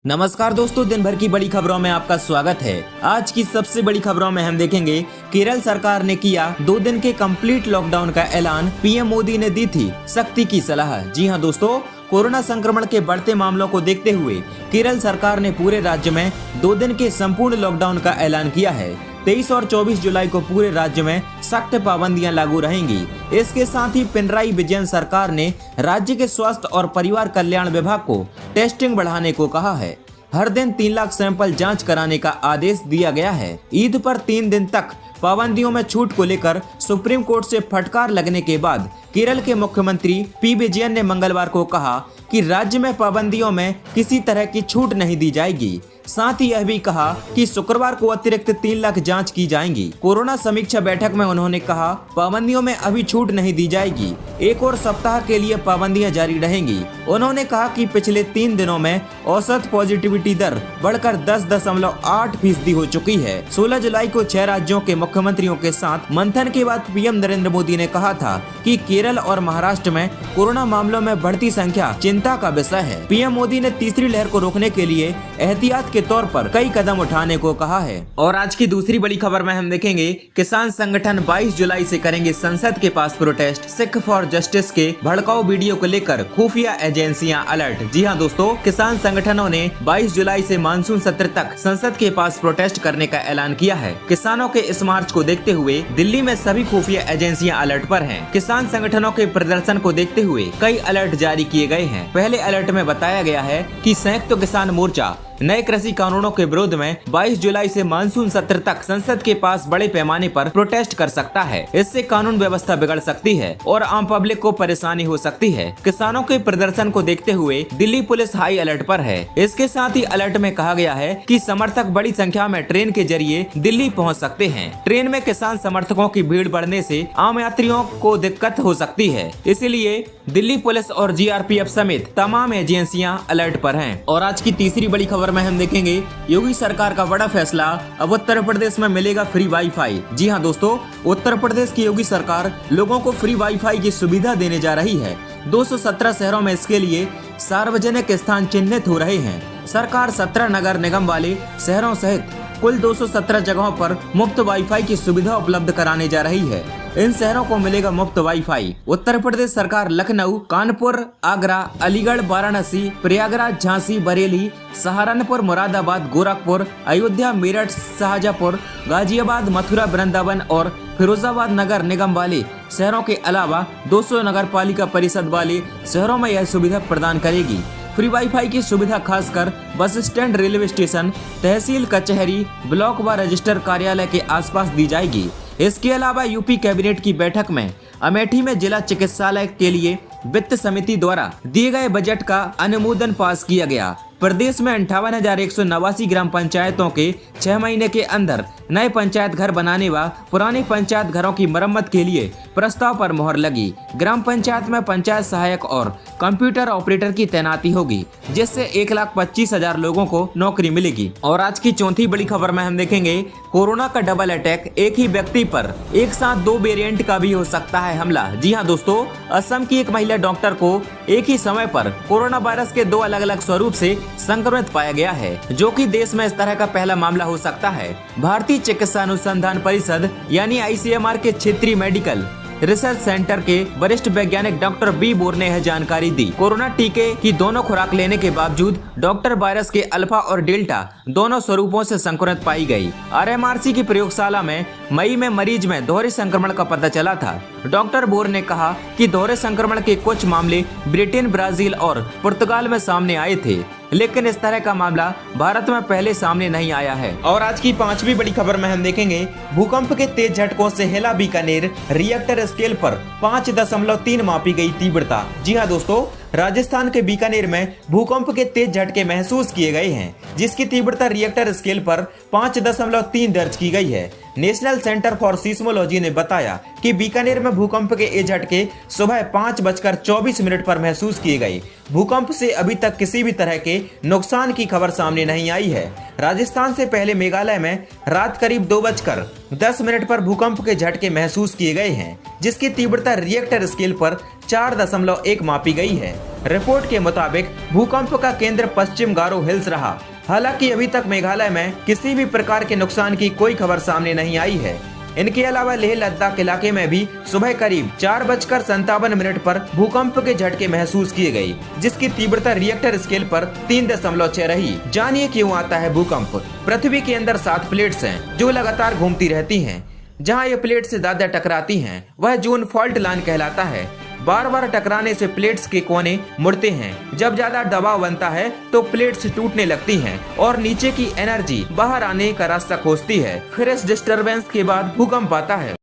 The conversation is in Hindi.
नमस्कार दोस्तों, दिन भर की बड़ी खबरों में आपका स्वागत है। आज की सबसे बड़ी खबरों में हम देखेंगे केरल सरकार ने किया 2 दिन के कंप्लीट लॉकडाउन का ऐलान, पीएम मोदी ने दी थी सख्ती की सलाह। जी हां दोस्तों, कोरोना संक्रमण के बढ़ते मामलों को देखते हुए केरल सरकार ने पूरे राज्य में 2 दिन के संपूर्ण लॉकडाउन का ऐलान किया है। 23 और 24 जुलाई को पूरे राज्य में सख्त पाबंदियां लागू रहेंगी। इसके साथ ही पिनराई विजयन सरकार ने राज्य के स्वास्थ्य और परिवार कल्याण विभाग को टेस्टिंग बढ़ाने को कहा है। हर दिन 3 लाख सैंपल जांच कराने का आदेश दिया गया है। ईद पर 3 दिन तक पाबंदियों में छूट को लेकर सुप्रीम कोर्ट से फटकार लगने के बाद केरल के मुख्यमंत्री पी विजयन ने मंगलवार को कहा कि राज्य में पाबंदियों में किसी तरह की छूट नहीं दी जाएगी। साथ ही यह भी कहा कि शुक्रवार को अतिरिक्त 3 लाख जांच की जाएंगी। कोरोना समीक्षा बैठक में उन्होंने कहा, पाबंदियों में अभी छूट नहीं दी जाएगी, 1 और सप्ताह के लिए पाबंदियां जारी रहेंगी। उन्होंने कहा कि पिछले 3 दिनों में औसत पॉजिटिविटी दर बढ़कर 10.8% हो चुकी है। 16 जुलाई को 6 राज्यों के मुख्यमंत्रियों के साथ मंथन के बाद पीएम नरेंद्र मोदी ने कहा था कि केरल और महाराष्ट्र में कोरोना मामलों में बढ़ती संख्या चिंता का विषय है। पीएम मोदी ने तीसरी लहर को रोकने के लिए एहतियात के तौर पर कई कदम उठाने को कहा है। और आज की दूसरी बड़ी खबर में हम देखेंगे, किसान संगठन 22 जुलाई से करेंगे संसद के पास प्रोटेस्ट। सिख फॉर जस्टिस के भड़काऊ वीडियो को लेकर खुफिया एजेंसियां अलर्ट। जी हां दोस्तों, किसान संगठनों ने 22 जुलाई से मानसून सत्र तक संसद के पास प्रोटेस्ट करने का ऐलान किया है। किसानों के इस मार्च को देखते हुए दिल्ली में सभी खुफिया एजेंसियां अलर्ट पर हैं। किसान संगठनों के प्रदर्शन को देखते हुए कई अलर्ट जारी किए गए हैं। पहले अलर्ट में बताया गया है कि संयुक्त किसान मोर्चा नए कृषि कानूनों के विरोध में 22 जुलाई से मानसून सत्र तक संसद के पास बड़े पैमाने पर प्रोटेस्ट कर सकता है। इससे कानून व्यवस्था बिगड़ सकती है और आम पब्लिक को परेशानी हो सकती है। किसानों के प्रदर्शन को देखते हुए दिल्ली पुलिस हाई अलर्ट पर है। इसके साथ ही अलर्ट में कहा गया है कि समर्थक बड़ी संख्या में ट्रेन के जरिए दिल्ली पहुँच सकते हैं। ट्रेन में किसान समर्थकों की भीड़ बढ़ने से आम यात्रियों को दिक्कत हो सकती है, इसीलिए दिल्ली पुलिस और जीआरपीएफ समेत तमाम एजेंसियां अलर्ट पर हैं। और आज की तीसरी बड़ी खबर में हम देखेंगे, योगी सरकार का बड़ा फैसला, अब उत्तर प्रदेश में मिलेगा फ्री वाईफाई। जी हां दोस्तों, उत्तर प्रदेश की योगी सरकार लोगों को फ्री वाईफाई की सुविधा देने जा रही है। 217 शहरों में इसके लिए सार्वजनिक स्थान चिन्हित हो रहे हैं। सरकार 17 नगर निगम वाले शहरों सहित कुल 217 जगहों पर मुफ्त वाईफाई की सुविधा उपलब्ध कराने जा रही है। इन शहरों को मिलेगा मुफ्त वाईफाई। उत्तर प्रदेश सरकार लखनऊ, कानपुर, आगरा, अलीगढ़, वाराणसी, प्रयागराज, झांसी, बरेली, सहारनपुर, मुरादाबाद, गोरखपुर, अयोध्या, मेरठ, शाहजहांपुर, गाजियाबाद, मथुरा, वृंदावन और फिरोजाबाद नगर निगम वाले शहरों के अलावा 200 नगर पालिका परिषद वाले शहरों में यह सुविधा प्रदान करेगी। फ्री वाईफाई की सुविधा खासकर बस स्टैंड, रेलवे स्टेशन, तहसील कचहरी, ब्लॉक व रजिस्टर कार्यालय के आसपास दी जाएगी। इसके अलावा यूपी कैबिनेट की बैठक में अमेठी में जिला चिकित्सालय के लिए वित्त समिति द्वारा दिए गए बजट का अनुमोदन पास किया गया। प्रदेश में 58,189 ग्राम पंचायतों के 6 महीने के अंदर नए पंचायत घर बनाने व पुराने पंचायत घरों की मरम्मत के लिए प्रस्ताव पर मोहर लगी। ग्राम पंचायत में पंचायत सहायक और कंप्यूटर ऑपरेटर की तैनाती होगी, जिससे 1,25,000 लोगों को नौकरी मिलेगी। और आज की चौथी बड़ी खबर में हम देखेंगे, कोरोना का डबल अटैक, एक ही व्यक्ति पर एक साथ 2 वेरिएंट का भी हो सकता है हमला। जी हाँ दोस्तों, असम की एक महिला डॉक्टर को एक ही समय पर कोरोना वायरस के 2 अलग अलग स्वरूप से संक्रमित पाया गया है, जो कि देश में इस तरह का पहला मामला हो सकता है। भारतीय चिकित्सा अनुसंधान परिषद यानी आईसीएमआर के क्षेत्रीय मेडिकल रिसर्च सेंटर के वरिष्ठ वैज्ञानिक डॉक्टर बी बोर ने यह जानकारी दी। कोरोना टीके की दोनों खुराक लेने के बावजूद डॉक्टर वायरस के अल्फा और डेल्टा दोनों स्वरूपों से संक्रमित पाई गई। आरएमआरसी की प्रयोगशाला में मई में मरीज में दोहरे संक्रमण का पता चला था। डॉक्टर बोर ने कहा कि दोहरे संक्रमण के कुछ मामले ब्रिटेन, ब्राजील और पुर्तगाल में सामने आए थे, लेकिन इस तरह का मामला भारत में पहले सामने नहीं आया है। और आज की 5वीं बड़ी खबर में हम देखेंगे, भूकंप के तेज झटकों से हिला बीकानेर, रिएक्टर स्केल पर 5.3 मापी गई तीव्रता। जी हाँ दोस्तों, राजस्थान के बीकानेर में भूकंप के तेज झटके महसूस किए गए हैं, जिसकी तीव्रता रिएक्टर स्केल पर 5.3 दर्ज की गई है। नेशनल सेंटर फॉर सिस्मोलॉजी ने बताया कि बीकानेर में भूकंप के ये झटके सुबह 5:24 पर महसूस किए गए। भूकंप से अभी तक किसी भी तरह के नुकसान की खबर सामने नहीं आई है। राजस्थान से पहले मेघालय में रात करीब 2:10 पर भूकंप के झटके महसूस किए गए हैं, जिसकी तीव्रता रिएक्टर स्केल पर 4.1 मापी गई है। रिपोर्ट के मुताबिक भूकंप का केंद्र पश्चिम गारो हिल्स रहा। हालांकि अभी तक मेघालय में किसी भी प्रकार के नुकसान की कोई खबर सामने नहीं आई है। इनके अलावा लेह लद्दाख इलाके में भी सुबह करीब 4:57 पर भूकंप के झटके महसूस किए गए, जिसकी तीव्रता रिएक्टर स्केल पर 3.6 रही। जानिए क्यों आता है भूकंप। पृथ्वी के अंदर 7 प्लेट्स हैं जो लगातार घूमती रहती हैं। जहां ये प्लेट से ज्यादा टकराती हैं वह जोन फॉल्ट लाइन कहलाता है। बार बार टकराने से प्लेट्स के कोने मुड़ते हैं। जब ज्यादा दबाव बनता है तो प्लेट्स टूटने लगती हैं और नीचे की एनर्जी बाहर आने का रास्ता खोजती है। फिर इस डिस्टरबेंस के बाद भूकंप आता है।